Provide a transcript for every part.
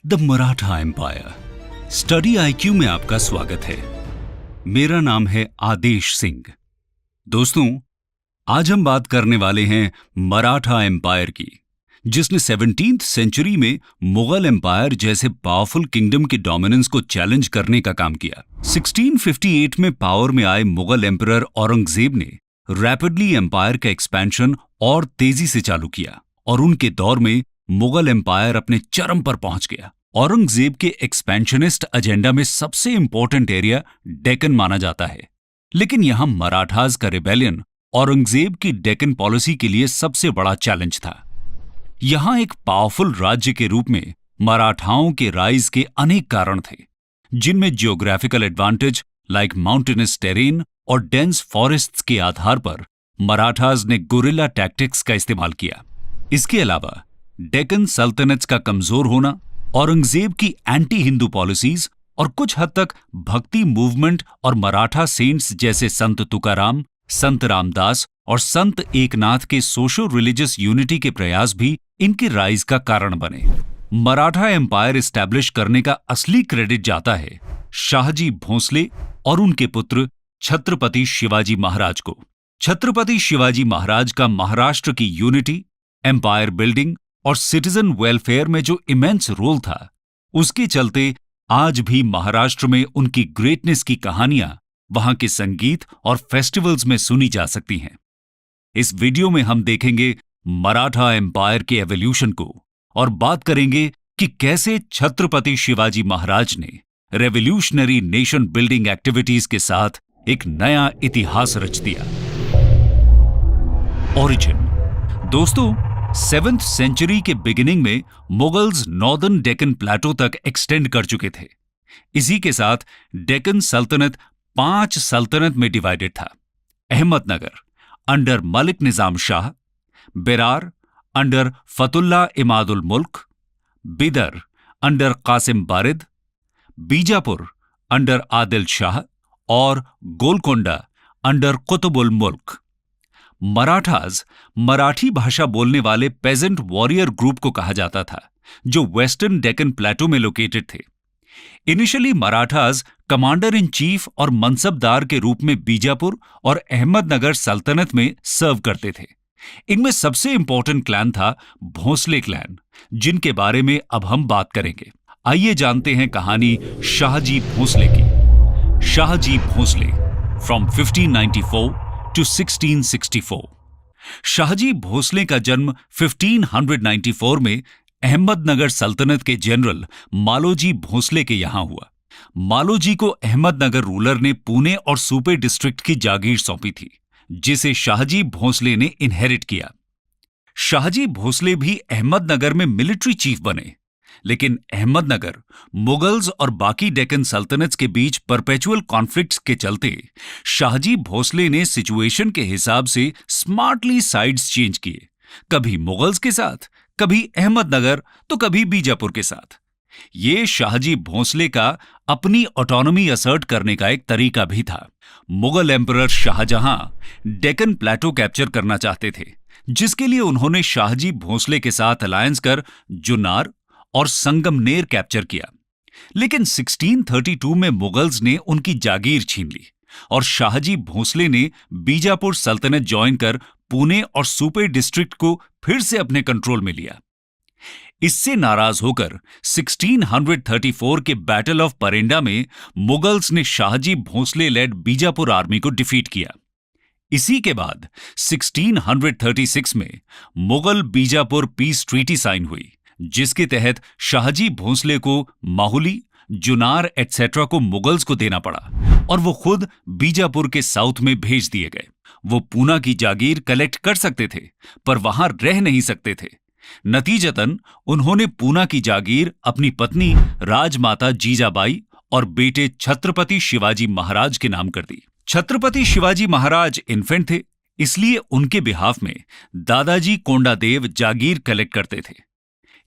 The Maratha empire study IQ में आपका स्वागत है। मेरा नाम है आदेश सिंह। दोस्तों, आज हम बात करने वाले हैं मराठा एम्पायर की, जिसने 17th सेंचुरी में मुगल एम्पायर जैसे पावरफुल किंगडम के डोमिनेंस को चैलेंज करने का काम किया। 1658 में पावर में आए मुगल एम्परर औरंगजेब ने रैपिडली एम्पायर का एक्सपेंशन और तेजी से चालू किया और उनके दौर में मुगल एम्पायर अपने चरम पर पहुंच गया। औरंगजेब के एक्सपेंशनिस्ट एजेंडा में सबसे इंपॉर्टेंट एरिया डेक्कन माना जाता है, लेकिन यहां मराठास का रिबेलियन औरंगजेब की डेक्कन पॉलिसी के लिए सबसे बड़ा चैलेंज था। यहां एक पावरफुल राज्य के रूप में मराठाओं के राइज के अनेक कारण थे, जिनमें geographical advantage like mountainous terrain और डेंस फॉरेस्ट्स के आधार पर मराठास ने गुरिल्ला टैक्टिक्स का इस्तेमाल किया। इसके अलावा डेक्कन सल्तनत का कमजोर होना, औरंगजेब की एंटी हिंदू पॉलिसीज और कुछ हद तक भक्ति मूवमेंट और मराठा सेंट्स जैसे संत तुकाराम, संत रामदास और संत एकनाथ के सोशो रिलीजियस यूनिटी के प्रयास भी इनके राइज का कारण बने। मराठा एम्पायर एस्टैब्लिश करने का असली क्रेडिट जाता है शाहजी भोंसले और उनके पुत्र छत्रपति शिवाजी महाराज को। छत्रपति शिवाजी महाराज का महाराष्ट्र की यूनिटी, एम्पायर बिल्डिंग और सिटीजन वेलफेयर में जो इमेंस रोल था, उसके चलते आज भी महाराष्ट्र में उनकी ग्रेटनेस की कहानियां वहां के संगीत और फेस्टिवल्स में सुनी जा सकती हैं। इस वीडियो में हम देखेंगे मराठा एम्पायर के एवोल्यूशन को और बात करेंगे कि कैसे छत्रपति शिवाजी महाराज ने रेवोल्यूशनरी नेशन बिल्डिंग एक्टिविटीज के साथ एक नया इतिहास रच दिया। ओरिजिन। दोस्तों, 7th सेंचुरी के बिगिनिंग में मुगल्स नॉर्दर्न डेक्कन प्लेटो तक एक्सटेंड कर चुके थे। इसी के साथ डेक्कन सल्तनत 5 सल्तनत में डिवाइडेड था। अहमदनगर अंडर मलिक निजाम शाह, बेरार अंडर फतुल्ला इमादुल मुल्क, बिदर अंडर कासिम बारिद, बीजापुर अंडर आदिल शाह और गोलकोंडा अंडर कुतुबुल मुल्क। मराठास मराठी भाषा बोलने वाले पेजेंट वॉरियर ग्रुप को कहा जाता था, जो वेस्टर्न डेक्कन प्लेटो में लोकेटेड थे। Initially Marathas commander in chief और मनसबदार के रूप में बीजापुर और अहमदनगर सल्तनत में सर्व करते थे। इनमें सबसे इंपॉर्टेंट क्लैन था भोंसले क्लैन, जिनके बारे में अब हम बात करेंगे। आइए जानते हैं कहानी शाहजी भोंसले की। Shahji Bhonsle from 1594 to 1664। शाहजी भोंसले का जन्म 1594 में अहमदनगर सल्तनत के जनरल मालोजी भोंसले के यहां हुआ। मालोजी को अहमदनगर रूलर ने पुणे और सुपे डिस्ट्रिक्ट की जागीर सौंपी थी, जिसे शाहजी भोंसले ने इनहेरिट किया। शाहजी भोंसले भी अहमदनगर में मिलिट्री चीफ बने, लेकिन अहमदनगर मुगल्स और बाकी डेक्कन सल्तनत्स के बीच परपेचुअल कॉन्फ्लिक्ट्स के चलते शाहजी भोंसले ने सिचुएशन के हिसाब से स्मार्टली साइड्स चेंज किए, कभी मुगल्स के साथ, कभी अहमदनगर तो कभी बीजापुर के साथ। ये शाहजी भोंसले का अपनी ऑटोनॉमी असर्ट करने का एक तरीका भी था। मुगल एम्परर शाहजहां डेक्कन प्लेटो कैप्चर करना चाहते थे, जिसके लिए उन्होंने शाहजी भोंसले के साथ अलायंस कर जुन्नार और संगमनेर कैप्चर किया। लेकिन 1632 में मुगल्स ने उनकी जागीर छीन ली और शाहजी भोंसले ने बीजापुर सल्तनत ज्वाइन कर पुणे और सुपे डिस्ट्रिक्ट को फिर से अपने कंट्रोल में लिया। इससे नाराज होकर 1634 के बैटल ऑफ परेंडा में मुगल्स ने शाहजी भोंसले लेड बीजापुर आर्मी को डिफीट किया। इसी के बाद 1636 में Mughal Bijapur peace treaty sign हुई, जिसके तहत शाहजी भोंसले को माहुली, जुनार एटसेट्रा को मुगल्स को देना पड़ा और वो खुद बीजापुर के साउथ में भेज दिए गए। वो पूना की जागीर कलेक्ट कर सकते थे, पर वहां रह नहीं सकते थे। नतीजतन उन्होंने पूना की जागीर अपनी पत्नी राजमाता जीजाबाई और बेटे छत्रपति शिवाजी महाराज के नाम कर दी। छत्रपति शिवाजी महाराज इन्फेंट थे, इसलिए उनके बिहाफ में दादाजी कोंडादेव जागीर कलेक्ट करते थे।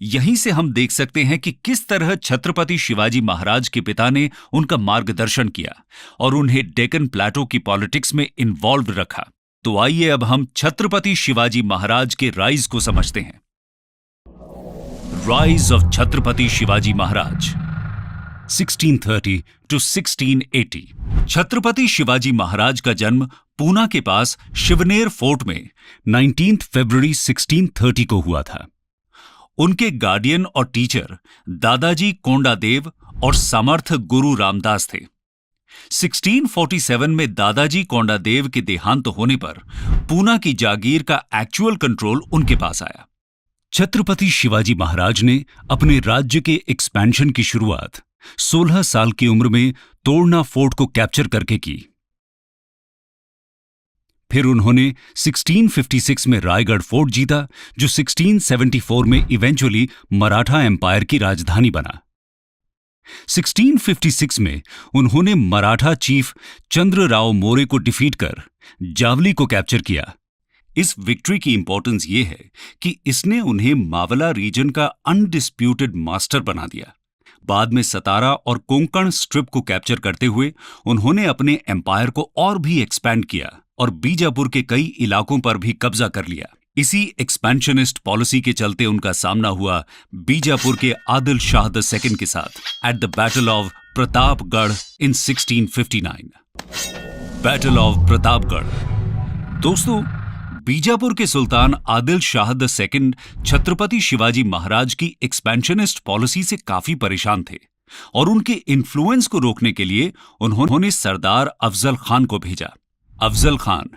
यहीं से हम देख सकते हैं कि किस तरह छत्रपति शिवाजी महाराज के पिता ने उनका मार्गदर्शन किया और उन्हें डेक्कन प्लेटो की पॉलिटिक्स में इन्वॉल्व रखा। तो आइए अब हम छत्रपति शिवाजी महाराज के राइज को समझते हैं। Rise of Chhatrapati Shivaji Maharaj 1630 to 1680। Chhatrapati Shivaji महाराज का जन्म पूना के पास शिवनेर फोर्ट में 19 फरवरी 1630 को हुआ था। उनके गार्डियन और टीचर दादाजी कोंडादेव और समर्थ गुरु रामदास थे। 1647 में दादाजी कोंडादेव के देहांत होने पर पूना की जागीर का एक्चुअल कंट्रोल उनके पास आया। छत्रपति शिवाजी महाराज ने अपने राज्य के एक्सपेंशन की शुरुआत 16 साल की उम्र में तोड़ना फोर्ट को कैप्चर करके की। फिर उन्होंने 1656 में रायगढ़ फोर्ट जीता, जो 1674 में इवेंचुअली मराठा एम्पायर की राजधानी बना। 1656 में उन्होंने मराठा चीफ चंद्रराव मोरे को डिफीट कर जावली को कैप्चर किया। इस विक्ट्री की इंपॉर्टेंस यह है कि इसने उन्हें मावला रीजन का अनडिस्प्यूटेड मास्टर बना दिया। बाद में सतारा और कोंकण स्ट्रिप को कैप्चर करते हुए उन्होंने अपने एम्पायर को और भी एक्सपैंड किया और बीजापुर के कई इलाकों पर भी कब्जा कर लिया। इसी एक्सपेंशनिस्ट पॉलिसी के चलते उनका सामना हुआ बीजापुर के आदिल शाह II के साथ at the battle of Pratapgarh in 1659। Battle of Pratapgarh. दोस्तों, बीजापुर के सुल्तान आदिल शाह II छत्रपति शिवाजी महाराज की एक्सपेंशनिस्ट पॉलिसी से काफी परेशान थे और उनके इन्फ्लुएंस को रोकने के लिए उन्होंने सरदार अफजल खान को भेजा। अफजल खान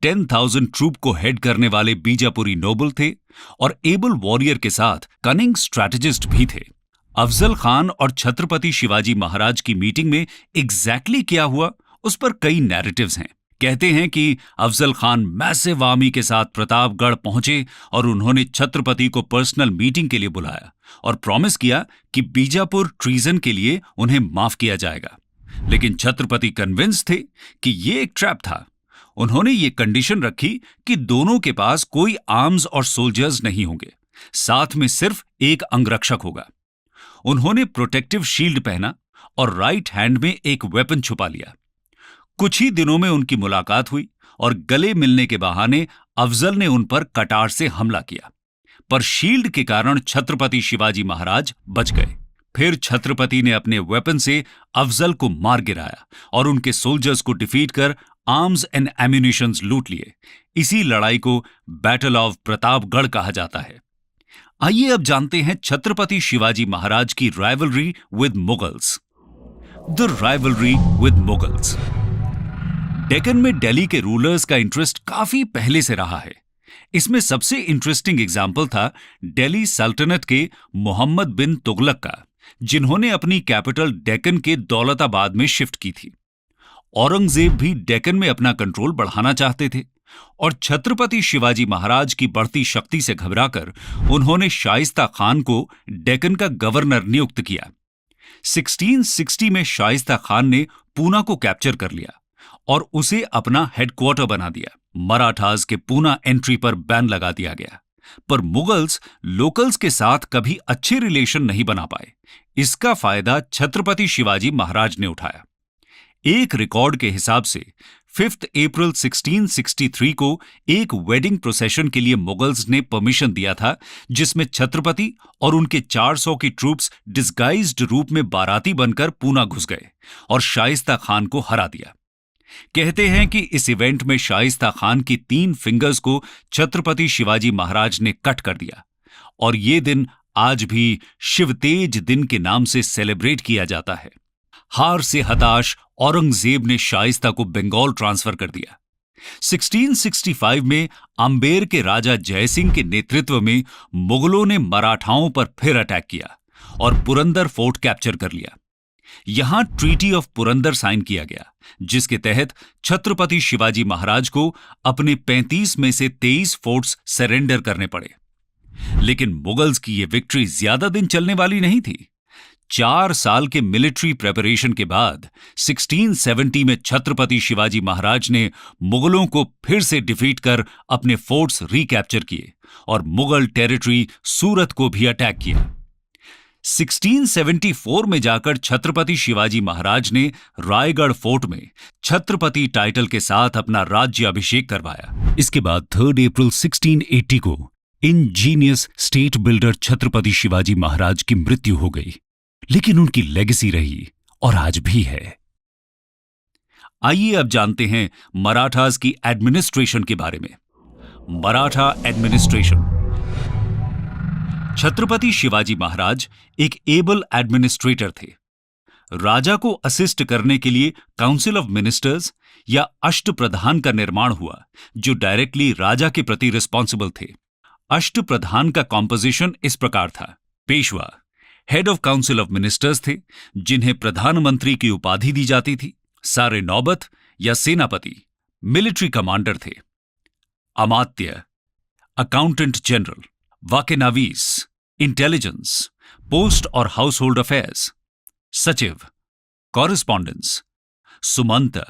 10,000 ट्रूप को हेड करने वाले बीजापुरी नोबल थे और एबल वॉरियर के साथ कनिंग स्ट्रैटेजिस्ट भी थे। अफजल खान और छत्रपति शिवाजी महाराज की मीटिंग में एग्जैक्टली क्या हुआ, उस पर कई नैरेटिव्स हैं। कहते हैं कि अफजल खान मैसिव आर्मी के साथ प्रतापगढ़ पहुंचे और उन्होंने छत्रपति को पर्सनल मीटिंग के लिए बुलाया और प्रॉमिस किया कि बीजापुर ट्रीजन के लिए उन्हें माफ किया जाएगा। लेकिन छत्रपति कन्विंस थे कि ये एक ट्रैप था। उन्होंने ये कंडीशन रखी कि दोनों के पास कोई आर्म्स और सोल्जर्स नहीं होंगे, साथ में सिर्फ एक अंगरक्षक होगा। उन्होंने प्रोटेक्टिव शील्ड पहना और राइट हैंड में एक वेपन छुपा लिया। कुछ ही दिनों में उनकी मुलाकात हुई और गले मिलने के बहाने अफजल ने उन पर कटार से हमला किया, पर शील्ड के कारण छत्रपति शिवाजी महाराज बच गए। फिर छत्रपति ने अपने वेपन से अफजल को मार गिराया और उनके सोल्जर्स को डिफीट कर आर्म्स एंड एम्यूनिशंस लूट लिए। इसी लड़ाई को बैटल ऑफ प्रतापगढ़ कहा जाता है। आइए अब जानते हैं छत्रपति शिवाजी महाराज की rivalry with Mughals. The rivalry with Mughals. Deccan में दिल्ली के रूलर्स का इंटरेस्ट काफी पहले से रहा है। इसमें सबसे इंटरेस्टिंग एग्जाम्पल था दिल्ली सल्तनत के मोहम्मद बिन तुगलक का, जिन्होंने अपनी कैपिटल डेक्कन के दौलताबाद में शिफ्ट की थी। औरंगजेब भी डेक्कन में अपना कंट्रोल बढ़ाना चाहते थे और छत्रपति शिवाजी महाराज की बढ़ती शक्ति से घबराकर उन्होंने शाइस्ता खान को डेक्कन का गवर्नर नियुक्त किया। 1660 में शाइस्ता खान ने पूना को कैप्चर कर लिया और उसे अपना हेडक्वार्टर बना दिया। मराठास के पूना एंट्री पर बैन लगा दिया गया, पर मुगल्स लोकल्स के साथ कभी अच्छे रिलेशन नहीं बना पाए। इसका फायदा छत्रपति शिवाजी महाराज ने उठाया। एक रिकॉर्ड के हिसाब से 5 अप्रैल 1663 को एक वेडिंग प्रोसेशन के लिए मुगल्स ने परमिशन दिया था, जिसमें छत्रपति और उनके 400 की ट्रूप्स डिस्गाइज्ड रूप में बाराती बनकर पूना घुस गए और शाइस्ता खान को हरा दिया। कहते हैं कि इस इवेंट में शाइस्ता खान की 3 फिंगर्स को छत्रपति शिवाजी महाराज ने कट कर दिया और ये दिन आज भी शिवतेज दिन के नाम से सेलिब्रेट किया जाता है। हार से हताश औरंगजेब ने शाइस्ता को बंगाल ट्रांसफर कर दिया। 1665 में अंबेर के राजा जयसिंह के नेतृत्व में मुगलों ने मराठाओं पर फिर अटैक किया और पुरंदर फोर्ट कैप्चर कर लिया। यहां ट्रीटी ऑफ पुरंदर साइन किया गया, जिसके तहत छत्रपति शिवाजी महाराज को अपने 35 में से 23 फोर्ट्स सरेंडर करने पड़े। लेकिन मुगल्स की यह विक्ट्री ज्यादा दिन चलने वाली नहीं थी। 4 साल के मिलिट्री प्रेपरेशन के बाद 1670 में छत्रपति शिवाजी महाराज ने मुगलों को फिर से डिफीट कर अपने फोर्ट्स रिकैप्चर किए और मुगल टेरिटरी सूरत को भी अटैक किया। 1674 में जाकर छत्रपति शिवाजी महाराज ने रायगढ़ फोर्ट में छत्रपति टाइटल के साथ अपना राज्य अभिषेक करवाया। इसके बाद 3 अप्रैल 1680 को ingenious state builder Chhatrapati Shivaji Maharaj की मृत्यु हो गई, लेकिन उनकी लेगेसी रही और आज भी है। आइए अब जानते हैं मराठास की एडमिनिस्ट्रेशन के बारे में। मराठा एडमिनिस्ट्रेशन। छत्रपति शिवाजी महाराज एक एबल एडमिनिस्ट्रेटर थे। राजा को असिस्ट करने के लिए काउंसिल ऑफ मिनिस्टर्स या अष्टप्रधान का निर्माण हुआ, जो डायरेक्टली राजा के प्रति रिस्पॉन्सिबल थे। अष्टप्रधान का कॉम्पोजिशन इस प्रकार था। Peshwa head of council of ministers थे, जिन्हें प्रधानमंत्री की उपाधि दी जाती थी। सारे नौबत या सेनापति मिलिट्री कमांडर थे। अमात्य अकाउंटेंट जनरल। वाकेनावीस इंटेलिजेंस, पोस्ट और हाउस होल्ड अफेयर्स। सचिव correspondence. Sumant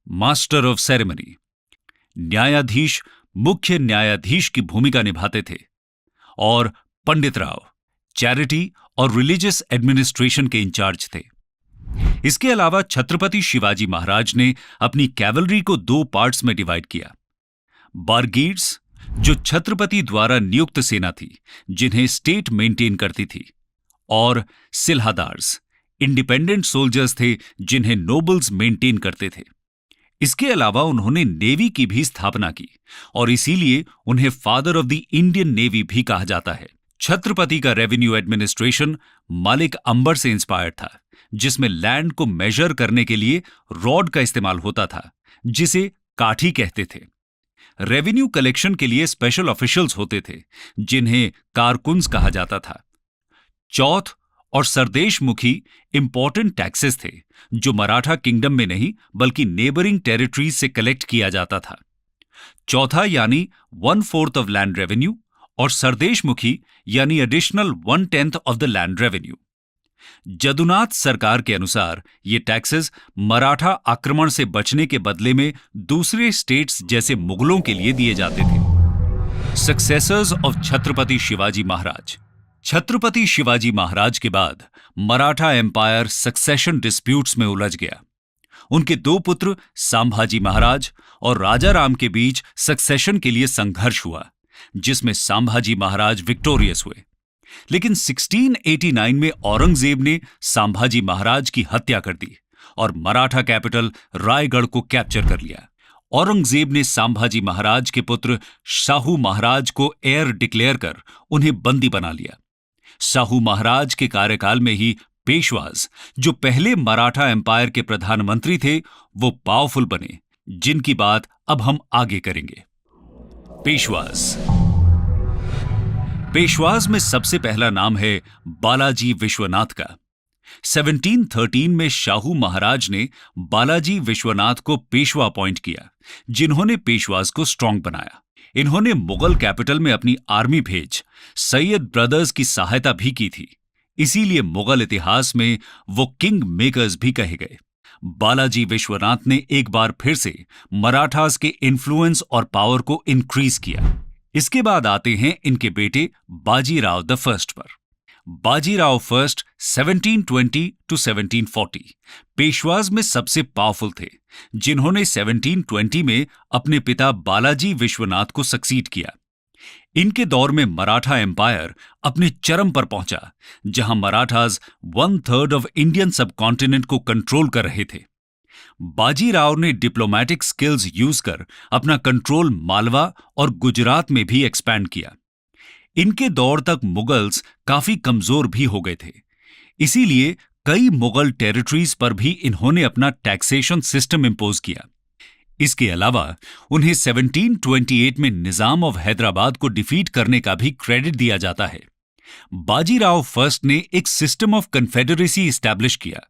master of ceremony. न्यायाधीश मुख्य न्यायाधीश की भूमिका निभाते थे। और पंडित राव चैरिटी और रिलीजियस एडमिनिस्ट्रेशन के इंचार्ज थे। इसके अलावा छत्रपति शिवाजी महाराज ने अपनी कैवलरी को 2 पार्ट्स में डिवाइड किया। बारगीड्स, जो छत्रपति द्वारा नियुक्त सेना थी, जिन्हें स्टेट मेंटेन करती थी, और सिल्हादार्स, इंडिपेंडेंट सोल्जर्स थे, जिन्हें नोबल्स मेंटेन करते थे। इसके अलावा उन्होंने नेवी की भी स्थापना की और इसीलिए उन्हें father of the Indian navy भी कहा जाता है। छत्रपति का रेवेन्यू एडमिनिस्ट्रेशन मालिक अंबर से इंस्पायर्ड था, जिसमें लैंड को मेजर करने के लिए रॉड का इस्तेमाल होता था, जिसे काठी कहते थे। रेवेन्यू कलेक्शन के लिए स्पेशल ऑफिशियल्स होते थे, जिन्हें कारकुन्स कहा जाता था। चौथ और सरदेशमुखी इंपॉर्टेंट टैक्सेस थे, जो मराठा किंगडम में नहीं बल्कि नेबरिंग टेरिटरीज से कलेक्ट किया जाता था। चौथा यानी 1/4 ऑफ लैंड रेवेन्यू और सरदेशमुखी यानी additional 1/10 of the land revenue. Jadunath सरकार के अनुसार ये टैक्सेस मराठा आक्रमण से बचने के बदले में दूसरे स्टेट्स जैसे मुगलों के लिए दिए जाते थे। सक्सेसर्स ऑफ छत्रपति शिवाजी महाराज। छत्रपति शिवाजी महाराज के बाद मराठा एम्पायर सक्सेशन डिस्प्यूट्स में उलझ गया। उनके 2 पुत्र संभाजी महाराज और राजा राम के बीच सक्सेशन के लिए संघर्ष हुआ, जिसमें संभाजी महाराज विक्टोरियस हुए। लेकिन 1689 में औरंगजेब ने संभाजी महाराज की हत्या कर दी और मराठा कैपिटल रायगढ़ को कैप्चर कर लिया। औरंगजेब ने संभाजी महाराज के पुत्र शाहू महाराज को हेir डिक्लेयर कर उन्हें बंदी बना लिया। शाहू महाराज के कार्यकाल में ही पेशवाज, जो पहले मराठा एम्पायर के प्रधानमंत्री थे, वो पावरफुल बने, जिनकी बात अब हम आगे करेंगे। पेशवाज में सबसे पहला नाम है बालाजी विश्वनाथ का। 1713 में शाहू महाराज ने बालाजी विश्वनाथ को पेशवा अपॉइंट किया, जिन्होंने पेशवाज को स्ट्रांग बनाया। इन्होंने मुगल कैपिटल में अपनी आर्मी भेज सैयद ब्रदर्स की सहायता भी की थी, इसीलिए मुगल इतिहास में वो किंग मेकर्स भी कहे गए। बालाजी विश्वनाथ ने एक बार फिर से मराठास के इन्फ्लुएंस और पावर को इंक्रीज किया। इसके बाद आते हैं इनके बेटे बाजीराव द फर्स्ट पर। बाजीराव फर्स्ट 1720 to 1740 पेशवाज में सबसे पावरफुल थे, जिन्होंने 1720 में अपने पिता बालाजी विश्वनाथ को सक्सीड किया। इनके दौर में मराठा एम्पायर अपने चरम पर पहुंचा, जहां मराठाज 1/3 ऑफ इंडियन सबकॉन्टिनेंट को कंट्रोल कर रहे थे। बाजीराव ने डिप्लोमैटिक स्किल्स यूज कर अपना कंट्रोल मालवा और गुजरात में भी एक्सपैंड किया। इनके दौर तक मुगल्स काफी कमजोर भी हो गए थे, इसीलिए कई मुगल टेरिटरीज पर भी इन्होंने अपना टैक्सेशन सिस्टम इंपोज किया। इसके अलावा उन्हें 1728 में निजाम ऑफ हैदराबाद को डिफीट करने का भी क्रेडिट दिया जाता है। बाजीराव फर्स्ट ने एक सिस्टम ऑफ कन्फेडरेसी इस्टेब्लिश किया,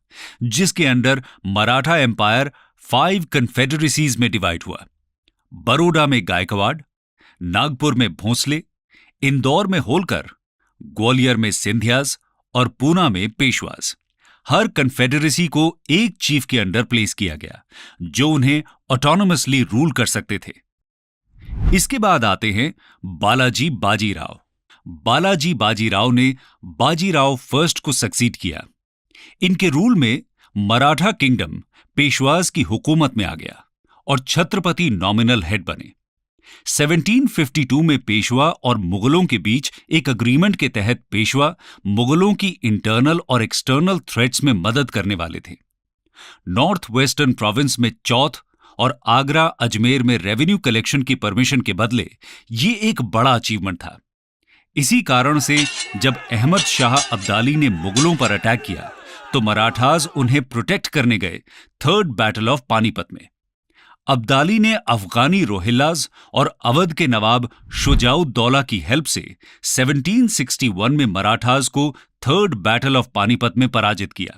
जिसके अंडर मराठा एम्पायर 5 कन्फेडरेसीज में डिवाइड हुआ। बड़ौदा में गायकवाड़, नागपुर में भोंसले, इंदौर में होलकर, ग्वालियर में सिंधियाज और पूना में पेशवाज। हर कन्फेडरेसी को एक चीफ के अंडर प्लेस किया गया, जो उन्हें ऑटोनोमसली रूल कर सकते थे। इसके बाद आते हैं बालाजी बाजीराव। बालाजी बाजीराव ने बाजीराव फर्स्ट को सक्सीड किया। इनके रूल में मराठा किंगडम पेशवाज की हुकूमत में आ गया और छत्रपति नॉमिनल हेड बने। 1752 में पेशवा और मुगलों के बीच एक अग्रीमेंट के तहत पेशवा मुगलों की इंटरनल और एक्सटर्नल थ्रेट्स में मदद करने वाले थे। नॉर्थ वेस्टर्न प्रोविंस में चौथ और आगरा अजमेर में रेवेन्यू कलेक्शन की परमिशन के बदले ये एक बड़ा अचीवमेंट था। इसी कारण से जब अहमद शाह अब्दाली ने मुगलों पर अटैक किया तो मराठास उन्हें प्रोटेक्ट करने गए थर्ड बैटल ऑफ पानीपत में। अब्दाली ने अफगानी रोहिल्लाज और अवध के नवाब शुजाउद्दौला की हेल्प से 1761 में मराठास को थर्ड बैटल ऑफ पानीपत में पराजित किया।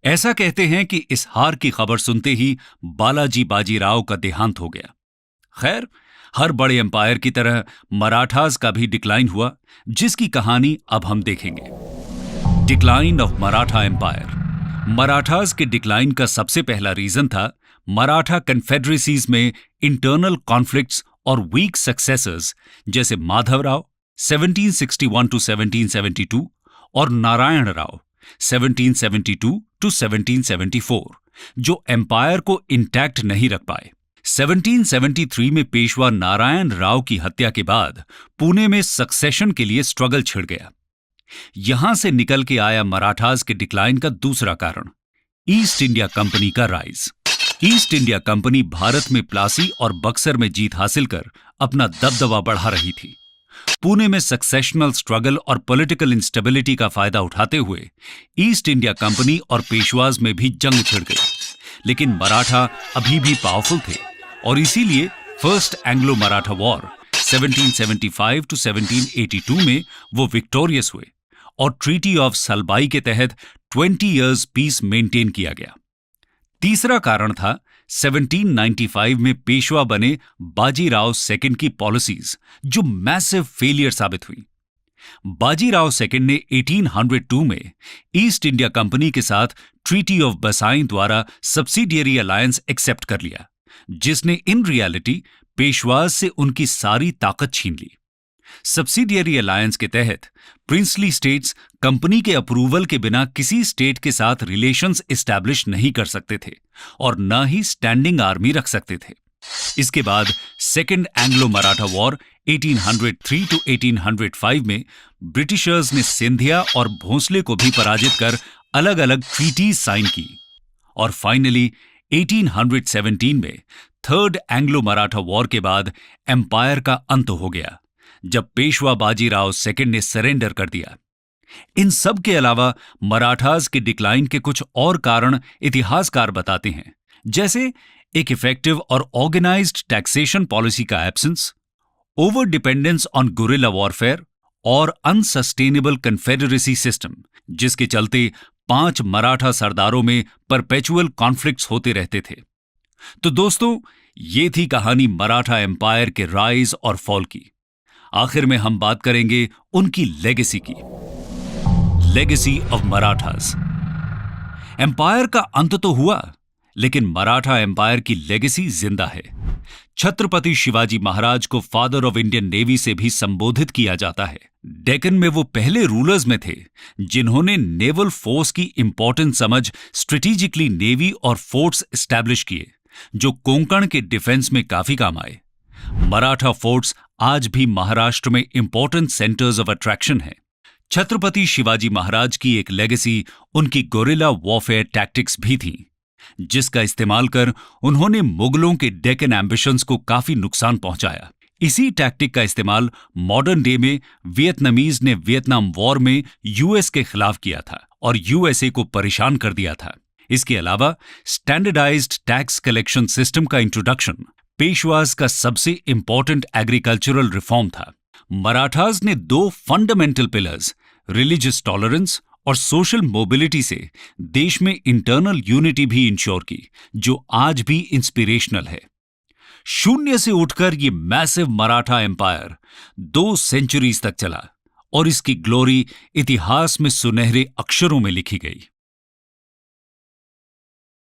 ऐसा कहते हैं कि इस हार की खबर सुनते ही बालाजी बाजीराव का देहांत हो गया। खैर, हर बड़े एम्पायर की तरह मराठास का भी डिक्लाइन हुआ, जिसकी कहानी अब हम देखेंगे। Decline of Maratha empire. Marathas के डिक्लाइन का सबसे पहला रीजन था मराठा कन्फेडरेसीज में इंटरनल कॉन्फ्लिक्ट्स और वीक सक्सेसर्स जैसे माधवराव 1761 टू 1772 और नारायण राव 1772 टू 1774, जो एम्पायर को इंटैक्ट नहीं रख पाए। 1773 में पेशवा नारायण राव की हत्या के बाद पुणे में सक्सेशन के लिए स्ट्रगल छिड़ गया। यहां से निकल के आया मराठास के डिक्लाइन का दूसरा कारण, ईस्ट इंडिया कंपनी का rise. East India company Bharat में प्लासी और बक्सर में जीत हासिल कर अपना दबदबा बढ़ा रही थी। पुणे में सक्सेशनल स्ट्रगल और पॉलिटिकल इंस्टेबिलिटी का फायदा उठाते हुए ईस्ट इंडिया कंपनी और पेशवाज में भी जंग छिड़ गई, लेकिन मराठा अभी भी पावरफुल थे और इसीलिए first Anglo Maratha war 1775 to 1782 में वो विक्टोरियस हुए और ट्रीटी ऑफ सलबाई के तहत 20 इयर्स पीस मेंटेन किया गया। तीसरा कारण था 1795 में पेशवा बने बाजीराव सेकंड की पॉलिसीज, जो मैसिव फेलियर साबित हुई। बाजीराव सेकंड ने 1802 में ईस्ट इंडिया कंपनी के साथ ट्रीटी ऑफ बसाइन द्वारा सब्सिडियरी अलायंस एक्सेप्ट कर लिया, जिसने इन रियलिटी पेशवाज से उनकी सारी ताकत छीन ली। सब्सिडियरी अलायंस के तहत प्रिंसली स्टेट्स कंपनी के अप्रूवल के बिना किसी स्टेट के साथ रिलेशंस एस्टैब्लिश नहीं कर सकते थे और न ही स्टैंडिंग आर्मी रख सकते थे। इसके बाद second Anglo Maratha war 1803 to 1805 में ब्रिटिशर्स ने सिंधिया और भोंसले को भी पराजित कर अलग अलग ट्रीटीज साइन की और फाइनली 1817 में थर्ड एंग्लो मराठा वॉर के बाद एम्पायर का अंत हो गया, जब पेशवा बाजीराव सेकंड ने सरेंडर कर दिया। इन सब के अलावा मराठास के डिक्लाइन के कुछ और कारण इतिहासकार बताते हैं, जैसे एक इफेक्टिव और ऑर्गेनाइज्ड टैक्सेशन पॉलिसी का absence, over dependence on guerrilla warfare और अनसस्टेनेबल कन्फेडरेसी सिस्टम, जिसके चलते 5 मराठा सरदारों में परपेचुअल कॉन्फ्लिक्ट्स होते रहते थे। तो दोस्तों, ये थी कहानी मराठा एम्पायर के राइज और फॉल की। आखिर में हम बात करेंगे उनकी लेगेसी की। Legacy of Marathas. एम्पायर का अंत तो हुआ, लेकिन मराठा एम्पायर की लेगेसी जिंदा है। छत्रपति शिवाजी महाराज को फादर ऑफ इंडियन नेवी से भी संबोधित किया जाता है। डेक्कन में वो पहले रूलर्स में थे जिन्होंने नेवल फोर्स की इंपॉर्टेंस समझ स्ट्रेटेजिकली नेवी और फोर्ट्स एस्टैब्लिश किए, जो कोंकण के डिफेंस में काफी काम आए। मराठा फोर्ट्स आज भी महाराष्ट्र में इंपॉर्टेंट सेंटर्स ऑफ अट्रैक्शन है। छत्रपति शिवाजी महाराज की एक लेगेसी उनकी गोरिल्ला वॉरफेयर टैक्टिक्स भी थी, जिसका इस्तेमाल कर उन्होंने मुगलों के डेक्कन एम्बिशंस को काफी नुकसान पहुंचाया। इसी टैक्टिक का इस्तेमाल मॉडर्न डे में वियतनामीज ने वियतनाम वॉर में यूएस के खिलाफ किया था और यूएसए को परेशान कर दिया था। इसके अलावा स्टैंडर्डाइज्ड टैक्स कलेक्शन सिस्टम का इंट्रोडक्शन पेशवाज का सबसे इंपॉर्टेंट एग्रीकल्चरल रिफॉर्म था। मराठास ने 2 फंडामेंटल पिलर्स, रिलीजियस टॉलरेंस और सोशल मोबिलिटी से देश में इंटरनल यूनिटी भी इंश्योर की, जो आज भी इंस्पिरेशनल है। शून्य से उठकर ये मैसिव मराठा एम्पायर 2 सेंचुरीज तक चला और इसकी ग्लोरी इतिहास में सुनहरे अक्षरों में लिखी गई।